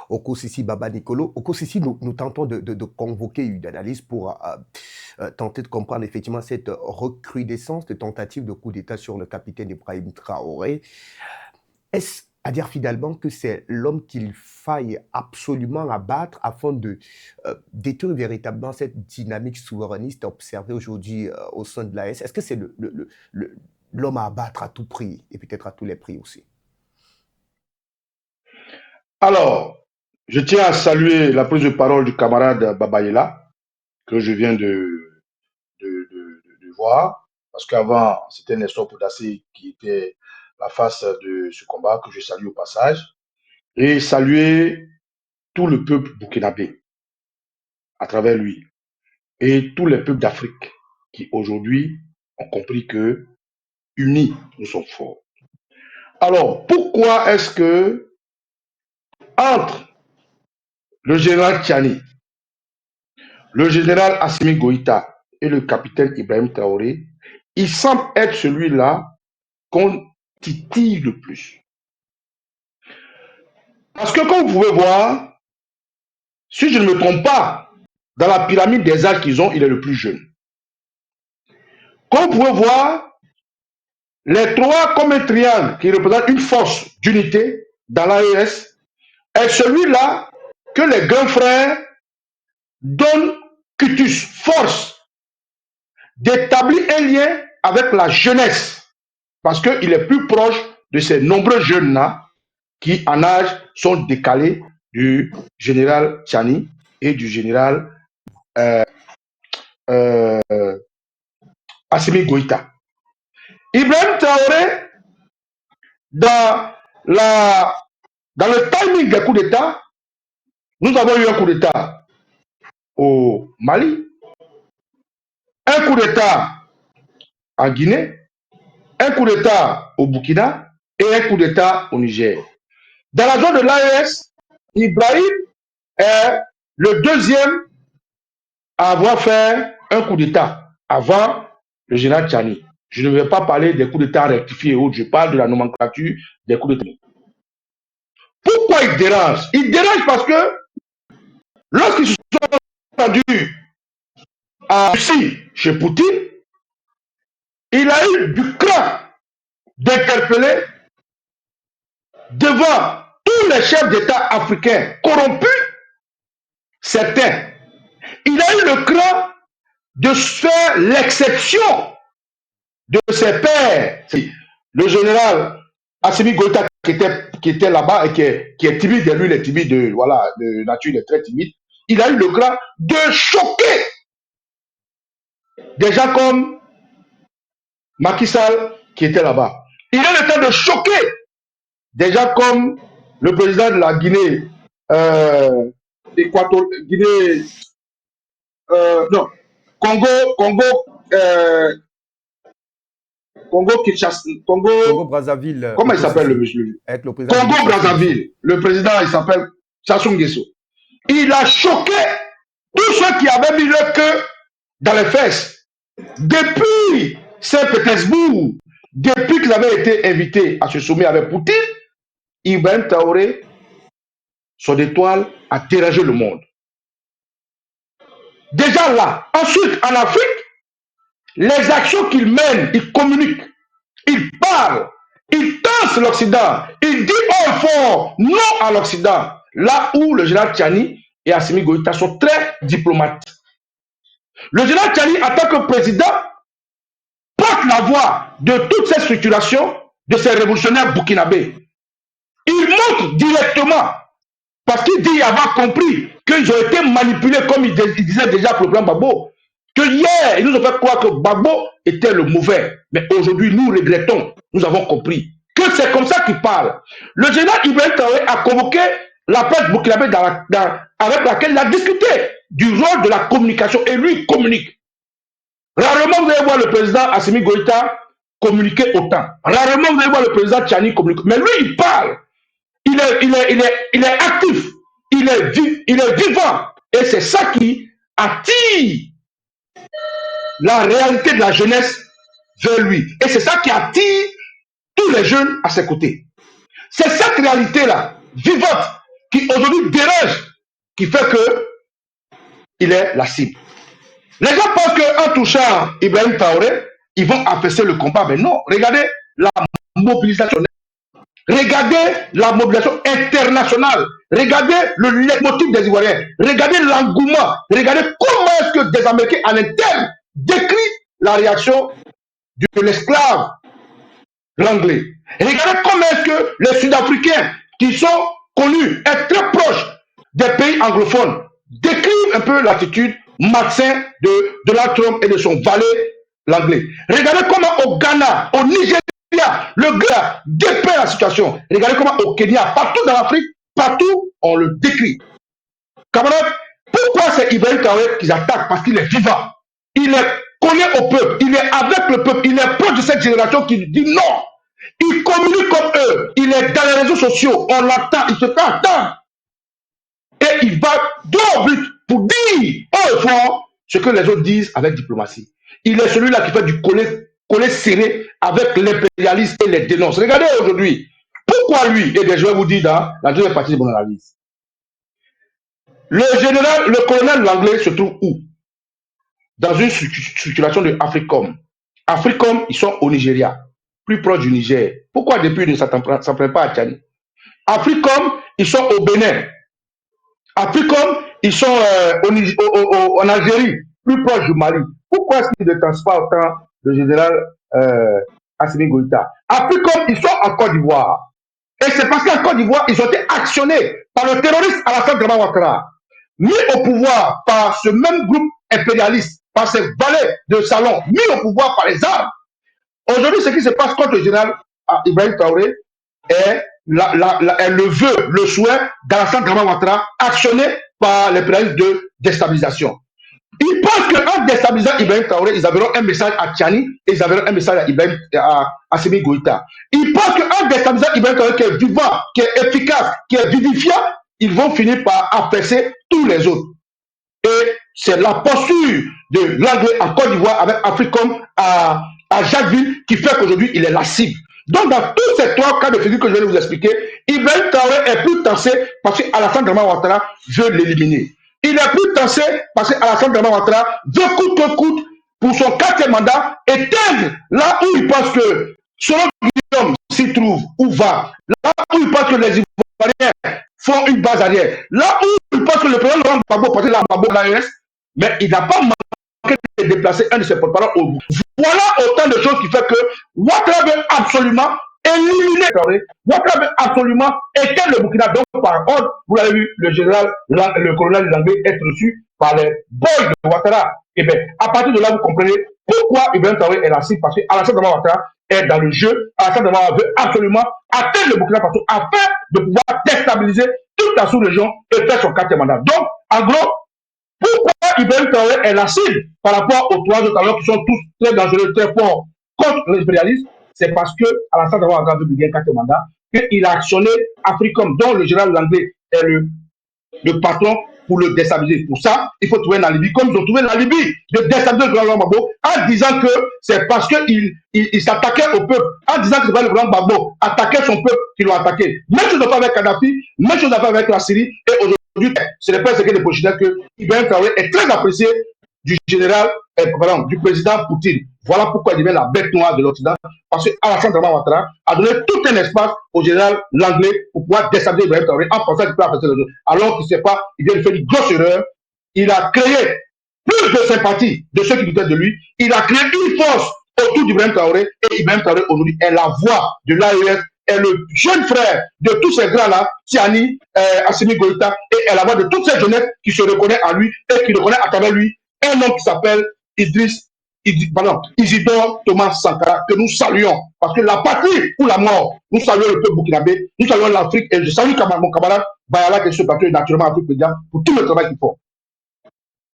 Okosisi Baba Nicolo. Okosisi, nous tentons de convoquer une analyse pour tenter de comprendre effectivement cette recrudescence de tentatives de coup d'État sur le capitaine Ibrahim Traoré. Est-ce à dire finalement que c'est l'homme qu'il faille absolument abattre afin de détruire véritablement cette dynamique souverainiste observée aujourd'hui au sein de l'AS? Est-ce que c'est l'homme à abattre à tout prix et peut-être à tous les prix aussi? Alors, je tiens à saluer la prise de parole du camarade Babayela, que je viens de voir, parce qu'avant, c'était Nestor Poudassé qui était la face de ce combat, que je salue au passage, et saluer tout le peuple burkinabé à travers lui, et tous les peuples d'Afrique qui aujourd'hui ont compris que, unis, nous sommes forts. Alors, pourquoi est-ce que, entre le général Tchani, le général Assimi Goïta et le capitaine Ibrahim Traoré, il semble être celui-là qu'on titille le plus? Parce que comme vous pouvez voir, si je ne me trompe pas, dans la pyramide des âges qu'ils ont, il est le plus jeune. Comme vous pouvez voir, les trois comme un triangle qui représente une force d'unité dans l'AES est celui-là que les grands frères donnent cutus, force d'établir un lien avec la jeunesse, parce qu'il est plus proche de ces nombreux jeunes-là qui, en âge, sont décalés du général Tchani et du général Assimi Goïta. Ibrahim Traoré, dans le timing des coups d'État, nous avons eu un coup d'État au Mali, un coup d'État en Guinée, un coup d'État au Burkina et un coup d'État au Niger. Dans la zone de l'AES, Ibrahim est le deuxième à avoir fait un coup d'État avant le général Tchani. Je ne vais pas parler des coups d'État rectifiés et autres, je parle de la nomenclature des coups d'État. Pourquoi il dérange? Il dérange parce que lorsqu'ils se sont rendus à Russie, chez Poutine, il a eu du cran d'interpeller devant tous les chefs d'État africains corrompus, certains. Il a eu le cran de faire l'exception de ses pairs. Le général Assimi Goïta qui était là-bas et qui est timide, et lui il est timide, voilà, de nature il est très timide. Il a eu le cran de choquer des gens comme Macky Sall qui était là-bas. Il a eu le temps de choquer des gens comme le président de la Guinée, Guinée, non, Congo, Kinshasa, Congo Brazzaville, comment il s'appelle le Okosisi, monsieur? avec le président Congo Sassou Nguesso. Brazzaville, le président il s'appelle Sassou Nguesso. Il a choqué tous ceux qui avaient mis le queue dans les fesses. Depuis Saint-Pétersbourg, depuis qu'ils avaient été invités à ce sommet avec Poutine, Ibrahim Traoré, son étoile a dérangé le monde. Déjà là, ensuite en Afrique, les actions qu'il mène, il communique, il parle, il tense l'Occident, il dit haut et fort non à l'Occident, là où le général Tchani et Assimi Goïta sont très diplomates. Le général Tchani, en tant que président, porte la voix de toutes ces structurations, de ces révolutionnaires burkinabés. Il montre directement, parce qu'il dit avoir compris qu'ils ont été manipulés, comme il disait déjà pour le plan Gbagbo, que hier, ils nous ont fait croire que Gbagbo était le mauvais. Mais aujourd'hui, nous regrettons, nous avons compris que c'est comme ça qu'il parle. Le général Ibrahim Traoré a convoqué la presse burkinabé avec laquelle il a discuté du rôle de la communication, et lui, il communique. Rarement vous allez voir le président Assimi Goïta communiquer autant. Rarement vous allez voir le président Tchani communiquer. Mais lui, il parle. Il est actif. Il est vivant. Et c'est ça qui attire la réalité de la jeunesse vers lui. Et c'est ça qui attire tous les jeunes à ses côtés. C'est cette réalité-là, vivante, qui aujourd'hui dérange, qui fait que il est la cible. Les gens pensent qu'en touchant Ibrahim Traoré, ils vont affaisser le combat. Mais non, regardez la mobilisation. Regardez la mobilisation internationale. Regardez le leitmotiv des Ivoiriens. Regardez l'engouement. Regardez comment est-ce que des Américains en interne décrivent la réaction de l'esclave, l'anglais. Regardez comment est-ce que les Sud-Africains, qui sont connus, être très proches des pays anglophones, décrivent un peu l'attitude malsaine de Donald Trump et de son valet, l'anglais. Regardez comment au Ghana, au Nigeria, le gars dépeint la situation. Regardez comment au Kenya, partout dans l'Afrique, partout, on le décrit. Camarades, pourquoi c'est Ibrahim Traoré qu'ils attaquent? Parce qu'il est vivant. Il est collé au peuple. Il est avec le peuple. Il est proche de cette génération qui dit non. Il communique comme eux. Il est dans les réseaux sociaux. On l'attend. Il se fait attendre. Et il va droit au but pour dire haut et fort ce que les autres disent avec diplomatie. Il est celui-là qui fait du collé serré avec l'impérialisme et les dénonces. Regardez aujourd'hui. Pourquoi lui? Et je vais vous dire dans la deuxième partie de mon analyse. Le général, le colonel Langlais se trouve où? Dans une structuration de Africom. Africom, ils sont au Nigeria, plus proche du Niger. Pourquoi depuis ils ne s'apprennent pas à Tchani? Africom, ils sont au Bénin. Africom, ils sont en Algérie, plus proche du Mali. Pourquoi est-ce qu'ils ne transfèrent pas autant le général Assimi Goïta? Africom, ils sont en Côte d'Ivoire. Et c'est parce qu'en Côte d'Ivoire, ils ont été actionnés par le terroriste Alassane Dramane Ouattara, mis au pouvoir par ce même groupe impérialiste, par ces valets de salon, mis au pouvoir par les armes. Aujourd'hui, ce qui se passe contre le général Ibrahim Traoré est le vœu, le souhait d'Alassane Dramane Ouattara, actionné par l'impérialisme de déstabilisation. Ils pensent qu'en déstabilisant Ibrahim Traoré, ils enverront un message à Tchani et ils enverront un message à Assimi Goïta. Ils pensent qu'en déstabilisant Ibrahim Traoré, qui est vivant, qui est efficace, qui est vivifiant, ils vont finir par affaisser tous les autres. Et c'est la posture de l'anglais en Côte d'Ivoire avec Africom à Jacquesville qui fait qu'aujourd'hui, il est la cible. Donc, dans tous ces trois cas de figure que je vais vous expliquer, Ibrahim Traoré est plus tensé parce qu'Alassane Dramane Ouattara veut l'éliminer. Il est plus tensé parce qu'Alassane Dramane Ouattara veut coûte que coûte pour son quatrième mandat éteindre là où il pense que selon Guillaume s'y trouve, où va, là où il pense que les Ivoiriens font une base arrière, là où il pense que le président Laurent Gbagbo portait la Gbagbo de l'AES, mais il n'a pas manqué de déplacer un de ses porte-parole au bout. Voilà autant de choses qui fait que Ouattara veut absolument éliminer Traoré. Ouattara veut absolument éteindre le Burkina. Donc, par ordre, vous l'avez vu, le général, le colonel Langlais être reçu par les boys de Ouattara. Et bien, à partir de là, vous comprenez pourquoi Ibrahim Traoré est la cible, parce qu'Alassane Dramane Ouattara est dans le jeu. Alassane Dramane Ouattara veut absolument atteindre le Burkina Faso afin de pouvoir déstabiliser toute la sous-région et faire son quatrième mandat. Donc, en gros, pourquoi Ibrahim Traoré est la cible par rapport aux trois autres alors qui sont tous très dangereux, très forts contre l'impérialisme? C'est parce que Alassane Dramane Ouattara veut gagner un quatrième mandat qu'il a actionné Africom, dont le général Langlais est le patron pour le déstabiliser. Pour ça, il faut trouver un alibi, comme ils ont trouvé l'alibi de déstabiliser le grand Gbagbo en disant que c'est parce qu'il s'attaquait au peuple, en disant que c'est pas le grand Gbagbo attaquait son peuple qui l'ont attaqué. Même chose à faire avec Kadhafi, même chose à faire avec la Syrie, et aujourd'hui, ce n'est pas ce que les Polichinelles que Ibrahim Traoré est très apprécié du général, du président Poutine. Voilà pourquoi il devient la bête noire de l'Occident, parce que Alassane Dramane Ouattara a donné tout un espace au général Langlais pour pouvoir déstabiliser Ibrahim Traoré en pensant qu'il peut affecter les autres. Alors qu'il ne sait pas, il vient de faire une grosse erreur. Il a créé plus de sympathie de ceux qui doutaient de lui. Il a créé une force autour d'Ibrahim Traoré, et Ibrahim Traoré aujourd'hui est la voix de l'AES, est le jeune frère de tous ces grands-là, Tchani, Assimi Goïta, et est la voix de toute cette jeunesse qui se reconnaît à lui et qui reconnaît à travers lui un homme qui s'appelle Isidore Thomas Sankara, que nous saluons. Parce que la patrie ou la mort, nous saluons le peuple burkinabé, nous saluons l'Afrique, et je salue mon camarade Bayala qui est sur le plateau et naturellement Afrique Média pour tout le travail qu'ils font.